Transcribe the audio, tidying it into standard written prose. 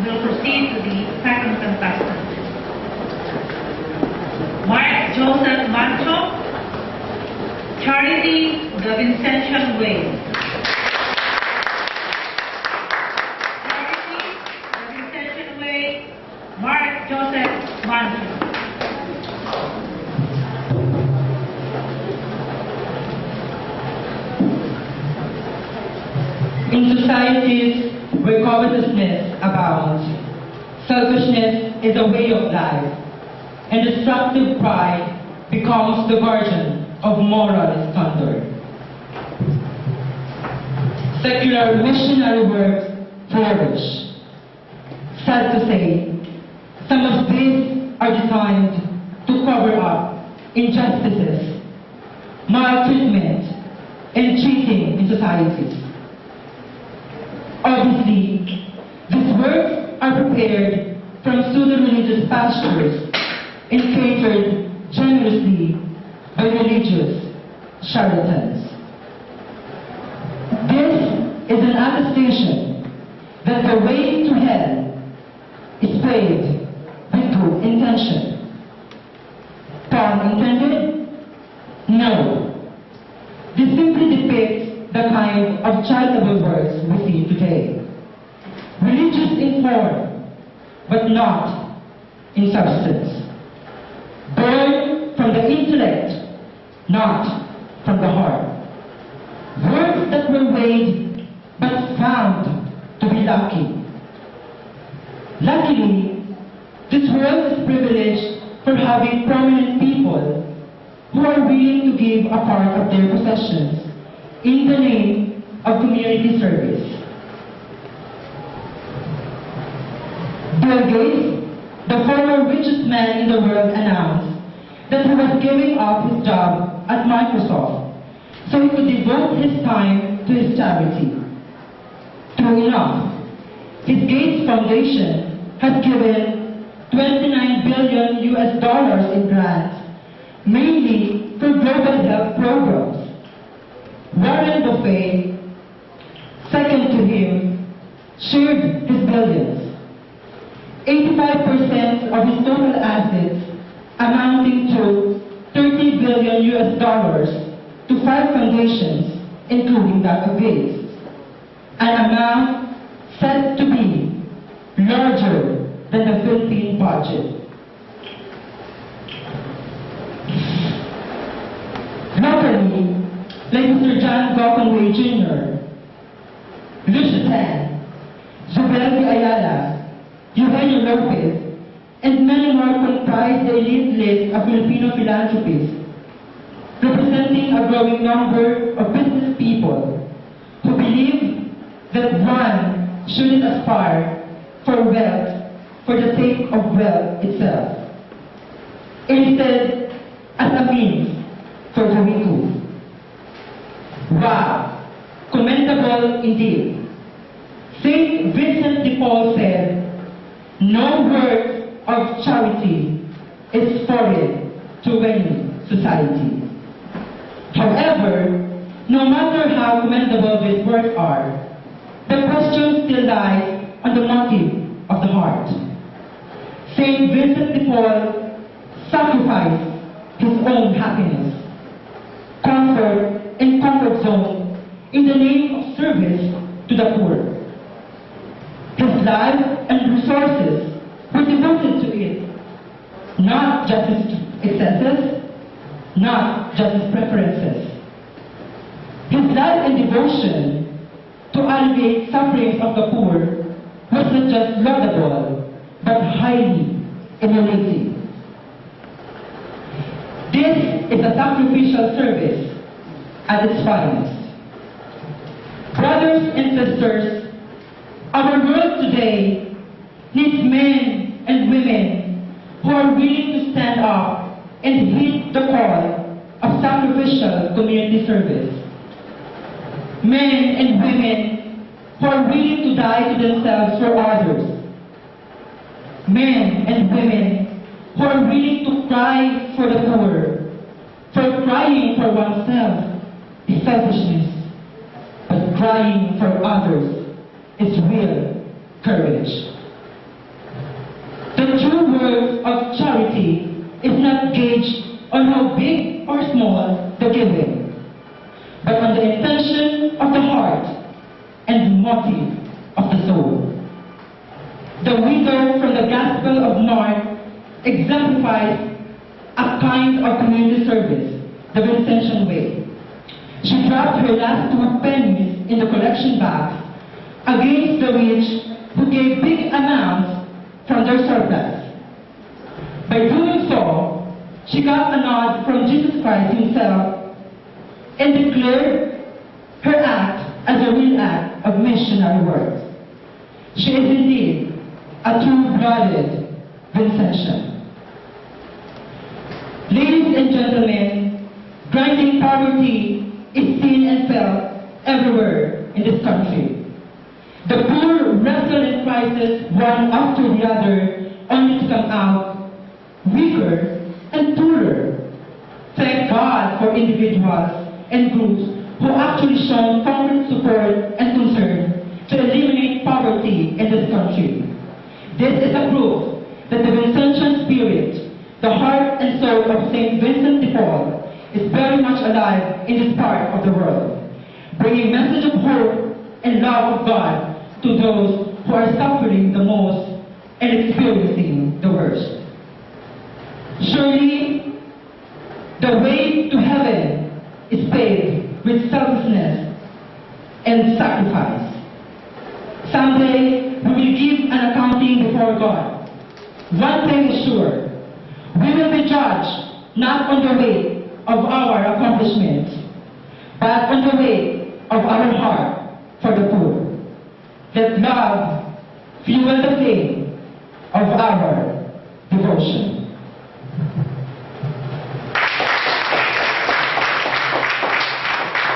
will proceed to the second contestant. Mark Joseph Mancho, Charity the Vincentian Way. Charity the Vincentian Way, Mark Joseph Mancho. In societies where covetousness abounds, selfishness is a way of life, and destructive pride becomes the guardian of moral standard. Secular missionary works flourish. Sad to say, some of these are designed to cover up injustices, maltreatment, and cheating in society. Obviously, these works are prepared from pseudo-religious pastors and catered generously by religious charlatans. This is an attestation that the way to hell is paved with good intention. Pun intended? No. This simply depicts the kind of charitable works we see today. Religious in form, but not in substance. Born from the intellect, not from the heart. Works that were weighed, but found to be lucky. Luckily, this world is privileged for having prominent people who are willing to give a part of their possessions in the name of community service. Bill Gates, the former richest man in the world, announced that he was giving up his job at Microsoft so he could devote his time to his charity. True enough, his Gates Foundation has given $29 billion in grants, mainly for global health programs. Warren Buffett, second to him, shared his billions. 85% of his total assets, amounting to $30 billion to 5 foundations, including that of Gates, an amount said to be larger than the Philippine budget. Locally, like Mr. John Gokongwei Jr., Lucia Tan, Zubeldi Ayala, Eugenio Lopez, and many more comprise the elite list of Filipino philanthropists, representing a growing number of business people who believe that one shouldn't aspire for wealth for the sake of wealth itself, instead as a means for doing good. Wow, commendable indeed. Saint Vincent de Paul said, "No work of charity is foreign to any society." However, no matter how commendable these works are, the question still lies on the motive of the heart. Saint Vincent de Paul sacrificed his own happiness, comfort, and comfort zone in the name of service to the poor. His life and resources were devoted to it, not just his excesses, not just his preferences. His life and devotion to alleviate sufferings of the poor was not just laudable, but highly emulating. This is a sacrificial service at its finest. Brothers and sisters, our world today needs men and women who are willing to stand up and heed the call of sacrificial community service. Men and women who are willing to die to themselves for others. Men and women who are willing to cry for the poor, for crying for oneself is selfishness, but crying for others is real courage. work of charity is not gauged on how big or small the giving, but on the intention of the heart and the motive of the soul. The widow from the Gospel of Mark exemplifies a kind of community service, the Vincentian way. She dropped her last 2 pennies in the collection box against the rich who gave big amounts from their surplus. By doing so, she got a nod from Jesus Christ himself and declared her act as a real act of missionary work. She is indeed a true-blooded Vincentian. Ladies and gentlemen, grinding poverty is seen and felt everywhere in this country. The poor wrestle in crisis one after the other, only to come out weaker and poorer. Thank God for individuals and groups who actually show concrete support and concern to eliminate poverty in this country. This is a proof that the Vincentian spirit, the heart and soul of St. Vincent de Paul, is very much alive in this part of the world, bringing message of hope and love of God to those who are suffering the most and experiencing the worst. Surely, the way to heaven is paved with selflessness and sacrifice. Someday, we will give an accounting before God. One thing is sure, we will be judged not on the weight of our accomplishments, but on the weight of our heart for the poor. Let love fuel the flame of our